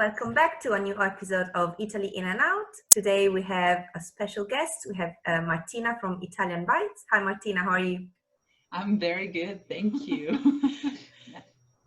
welcome back to a new episode of Italy In and Out. Today we have a special guest. We have Martina from Italian Bites. Hi Martina, how are you? I'm very good, thank you.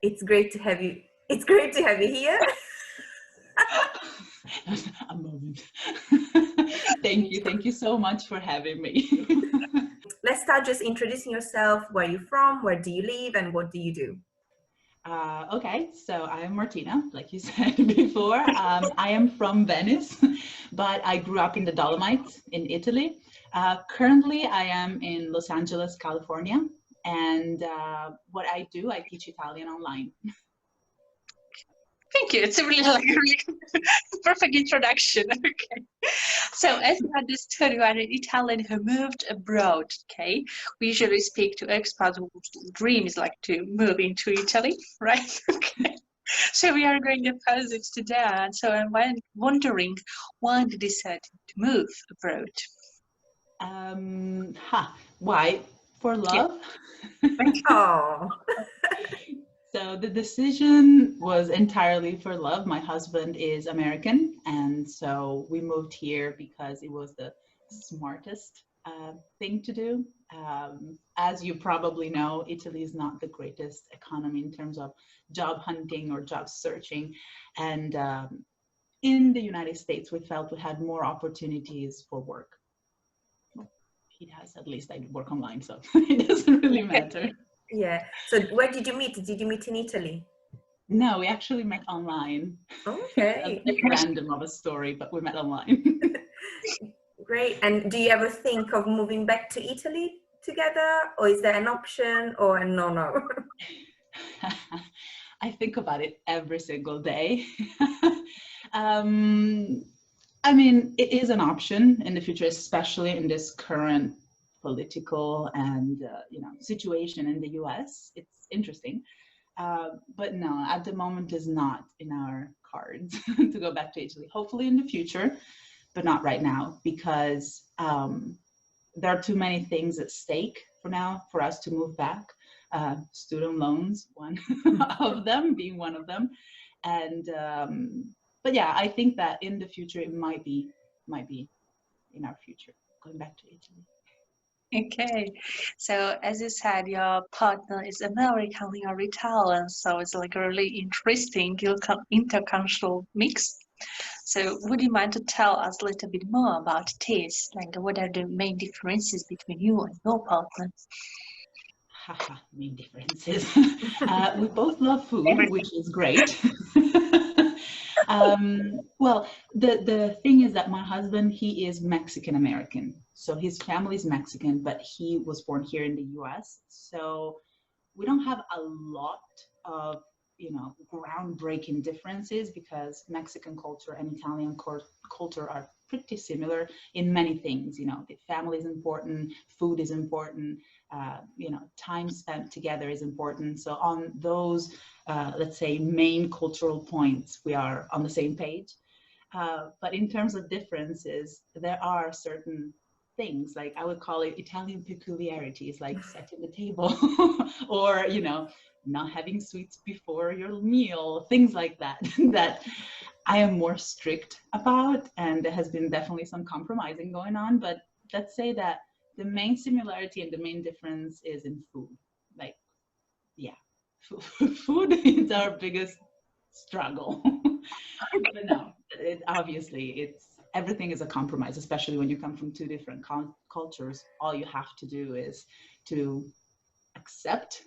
It's great to have you. It's great to have you here. A moment. Thank you so much for having me. Let's start just introducing yourself. Where are you from? Where do you live? And what do you do? Okay, so I am Martina, like you said before. I am from Venice, but I grew up in the Dolomites in Italy. Currently, I am in Los Angeles, California, and what I do, I teach Italian online. Thank you. It's a really perfect introduction. Okay. So as you understood, you are an Italian who moved abroad. Okay. We usually speak to expats whose dream is like to move into Italy, right? Okay. So we are going to pose it to that. So I'm wondering, why did you decide to move abroad? Why? For love? Oh. So the decision was entirely for love. My husband is American, and so we moved here because it was the smartest thing to do. As you probably know, Italy is not the greatest economy in terms of job hunting or job searching. And in the United States, we felt we had more opportunities for work. Well, he has, at least I work online, so it doesn't really matter. Yeah. So where did you meet? Did you meet in Italy? No, we actually met online. Okay. A random of a story, but we met online. Great. And do you ever think of moving back to Italy together? Or is there an option or a no? I think about it every single day. I mean, it is an option in the future, especially in this current political and situation in the US. It's interesting, but no, at the moment is not in our cards to go back to Italy. Hopefully in the future, but not right now, because there are too many things at stake for now for us to move back. Student loans, one of them being one of them, and but yeah, I think that in the future it might be in our future going back to Italy. Okay, so as you said, your partner is American, you're Italian, so it's like a really interesting intercultural mix. So would you mind to tell us a little bit more about this? Like, what are the main differences between you and your partner? Main differences. We both love food, which is great. Well, the thing is that my husband, he is Mexican American. So his family is Mexican, but he was born here in the US. So we don't have a lot of, groundbreaking differences, because Mexican culture and Italian culture are pretty similar in many things. The family is important, food is important, time spent together is important. So on those, let's say, main cultural points, we are on the same page. But in terms of differences, there are certain things, like I would call it Italian peculiarities, like setting the table or, not having sweets before your meal, things like that, that I am more strict about. And there has been definitely some compromising going on. But let's say that the main similarity and the main difference is in food. Like, yeah, food is our biggest struggle. But no, obviously everything is a compromise, especially when you come from two different cultures. All you have to do is to accept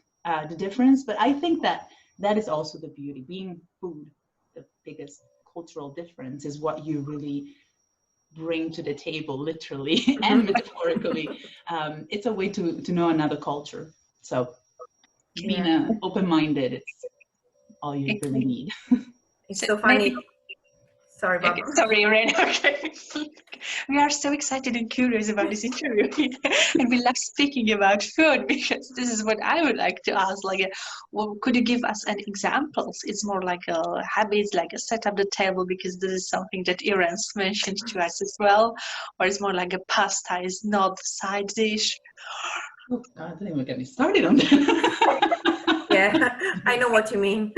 the difference. But I think that is also the beauty. Being food, the biggest cultural difference is what you really bring to the table, literally and metaphorically. It's a way to know another culture. So being open-minded, it's all you really need. It's so funny. Sorry, Bob. Okay, sorry, Irene. Okay. We are so excited and curious about this interview. And we love speaking about food, because this is what I would like to ask. Like, well, could you give us an examples? It's more like a habits, like a set up the table, because this is something that Irene's mentioned to us as well. Or it's more like a pasta is not the side dish. Oh God, don't even get me started on that. Yeah, I know what you mean.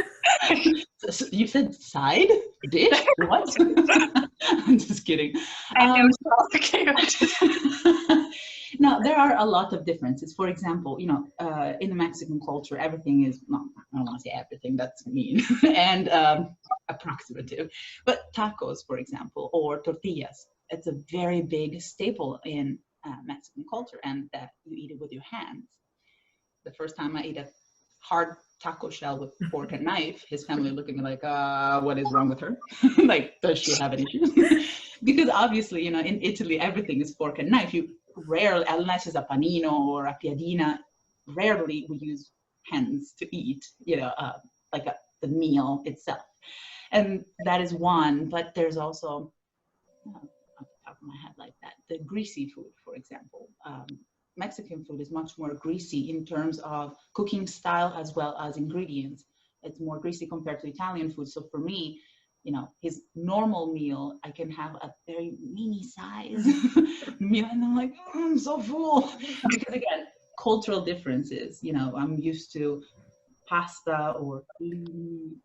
So you said side dish? What? I'm just kidding. I know. Okay. Now, there are a lot of differences. For example, in the Mexican culture, everything is, no, I don't want to say everything, that's mean, and approximative. But tacos, for example, or tortillas, it's a very big staple in Mexican culture, and that you eat it with your hands. The first time I ate a hard taco shell with fork and knife, his family looked at me like, what is wrong with her? Like, does she have an issue? Because obviously, in Italy, everything is fork and knife. You rarely, unless it's a panino or a piadina, rarely we use hands to eat, like the meal itself. And that is one, but there's also, off the top of my head like that, the greasy food, for example. Mexican food is much more greasy in terms of cooking style as well as ingredients. It's more greasy compared to Italian food. So for me, his normal meal, I can have a very mini size meal, and I'm like, I'm so full. Because again, cultural differences. I'm used to pasta or meat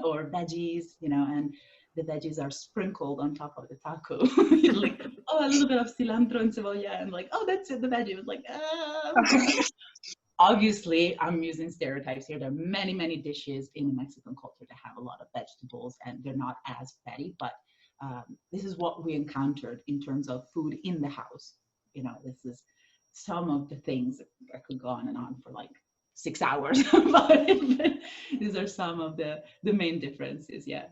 or veggies, and the veggies are sprinkled on top of the taco. Like, oh, a little bit of cilantro and cebolla, and like, oh, that's it, the veggie was like, Obviously, I'm using stereotypes here. There are many, many dishes in the Mexican culture that have a lot of vegetables, and they're not as fatty, but this is what we encountered in terms of food in the house. This is some of the things. I could go on and on for like 6 hours about it, but these are some of the main differences. Yeah.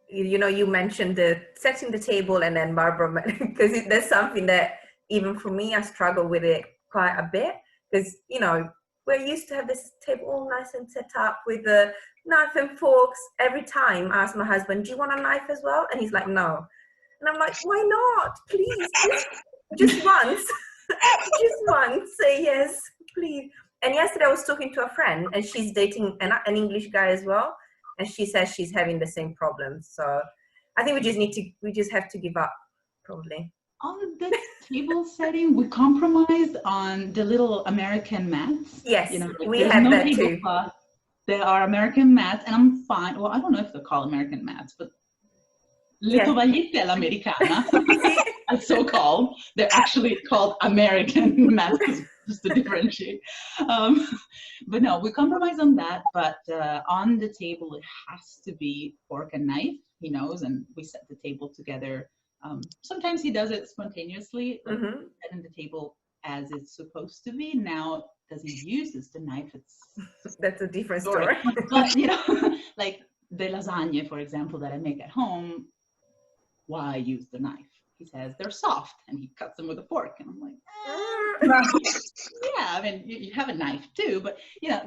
You mentioned the setting the table, and then Barbara, because there's something that even for me, I struggle with it quite a bit, because we're used to have this table all nice and set up with the knife and forks. Every time I ask my husband, do you want a knife as well? And he's like, no. And I'm like, why not? Please, just once. Just once, say yes, please. And yesterday I was talking to a friend, and she's dating an English guy as well, and she says she's having the same problem. So I think we just have to give up, probably. On the table setting, we compromised on the little American mats. Yes, we have no that too. Cloth. There are American mats, and I'm fine. Well, I don't know if they're called American mats, but le tovagliette all'americana, as so called. They're actually called American mats, just to differentiate. But no, we compromise on that. But on the table, it has to be fork and knife. He knows, and we set the table together. Sometimes he does it spontaneously, like setting the table as it's supposed to be. Now, does he uses the knife? That's a different story. But like the lasagne, for example, that I make at home, why use the knife? He says they're soft, and he cuts them with a fork, and I'm like, yeah. I mean, you have a knife too, but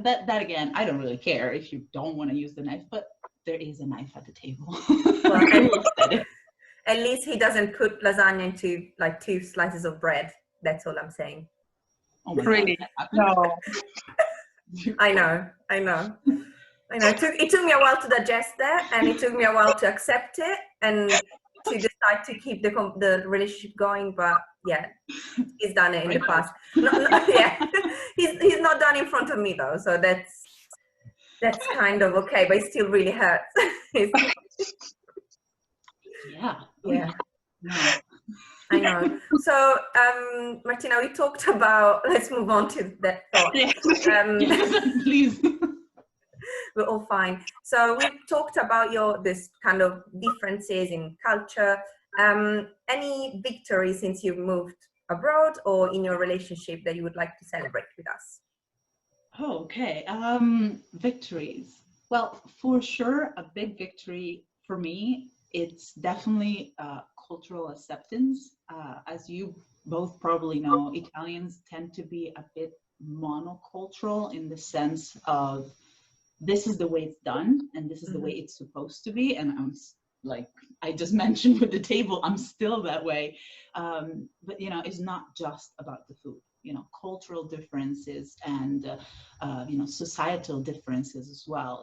that again, I don't really care if you don't want to use the knife, but there is a knife at the table. Well, at least he doesn't put lasagna into like 2 slices of bread. That's all I'm saying. Oh my really? God. No. I know. It took me a while to digest that, and it took me a while to accept it and to decide to keep the relationship going. But yeah, he's done it in the past. Yeah, he's not done in front of me though, so that's kind of okay, but it still really hurts. Yeah. No. I know. So, Martina, we talked about, let's move on to that thought. Please. We're all fine. So we talked about this kind of differences in culture. Any victories since you've moved abroad or in your relationship that you would like to celebrate with us? Okay. Victories. Well, for sure, a big victory for me, it's definitely cultural acceptance. As you both probably know, Italians tend to be a bit monocultural in the sense of this is the way it's done and this is the way it's supposed to be. And I'm like I just mentioned with the table, I'm still that way. But it's not just about the food. Cultural differences and societal differences as well.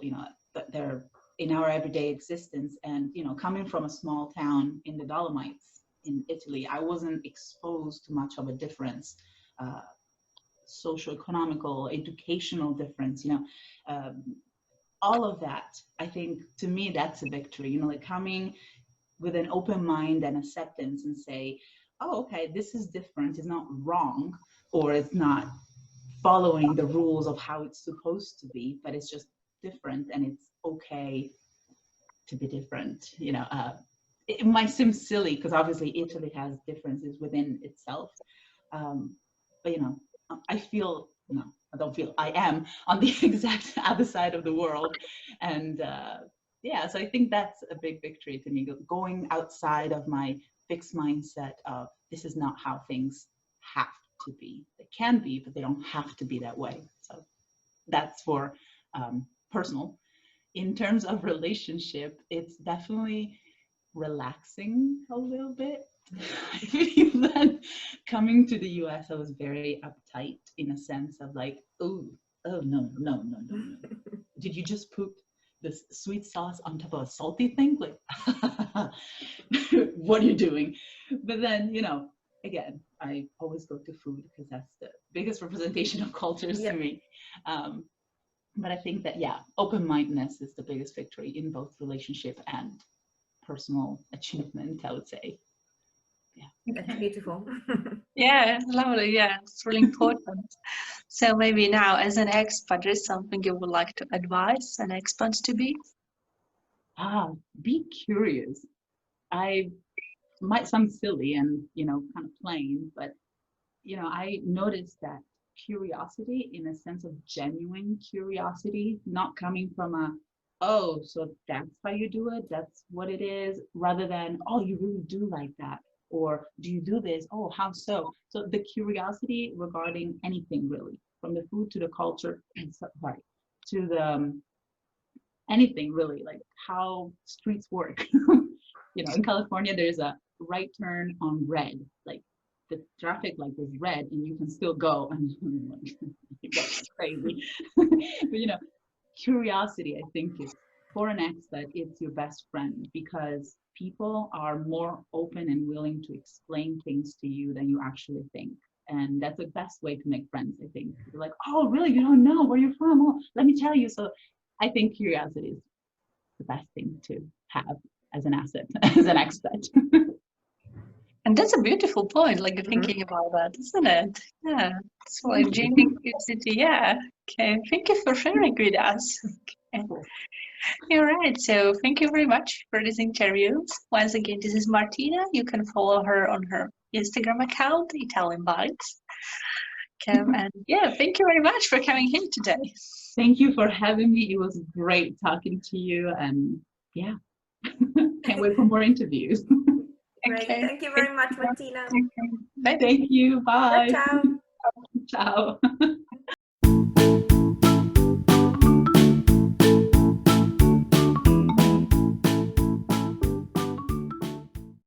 That they're in our everyday existence. And coming from a small town in the Dolomites in Italy, I wasn't exposed to much of a difference socioeconomical, educational difference, you know, all of that. I think to me, that's a victory, you know, like coming with an open mind and acceptance and say, oh, okay, this is different. It's not wrong, or it's not following the rules of how it's supposed to be, but it's just different, and it's okay to be different. You know, it might seem silly because obviously Italy has differences within itself, but you know, I feel, no, I don't feel, I am on the exact other side of the world, and yeah, so I think that's a big victory to me, going outside of my fixed mindset of this is not how things have to be. They can be, but they don't have to be that way. So that's for personal. In terms of relationship, it's definitely relaxing a little bit. I feel that coming to the US, I was very uptight in a sense of like, oh no. Did you just put this sweet sauce on top of a salty thing? Like, what are you doing? But then, you know, again, I always go to food because that's the biggest representation of cultures to me. But I think that, yeah, open-mindedness is the biggest victory in both relationship and personal achievement, I would say. Yeah. That's beautiful. Yeah, lovely. Yeah, it's really important. So maybe now, as an expat, is something you would like to advise an expat to be? Be curious. I might sound silly and, you know, kind of plain, but, you know, I noticed that curiosity, in a sense of genuine curiosity, not coming from a, oh, so that's how you do it, that's what it is, rather than, oh, you really do like that, or do you do this, oh, how so? So the curiosity regarding anything, really, from the food to the culture, sorry, to the anything really, like how streets work. You know, in California, there's a right turn on red, like the traffic light is red and you can still go, and that's crazy. But you know, curiosity, I think, is for an expat, it's your best friend, because people are more open and willing to explain things to you than you actually think. And that's the best way to make friends, I think. You're like, oh, really? You don't know where you're from? Oh, let me tell you. So I think curiosity is the best thing to have as an asset, as an expat. And that's a beautiful point, like thinking about that, isn't it? Yeah, it's like genuine curiosity. Yeah. Okay. Thank you for sharing with us. Okay. You're right. So thank you very much for this interview. Once again, this is Martina. You can follow her on her Instagram account, Italian Bites. And yeah, thank you very much for coming here today. Thank you for having me. It was great talking to you, and yeah, can't wait for more interviews. Great. Okay. Thank you very much, Martina. Bye. Thank you. Bye. Ciao. Ciao.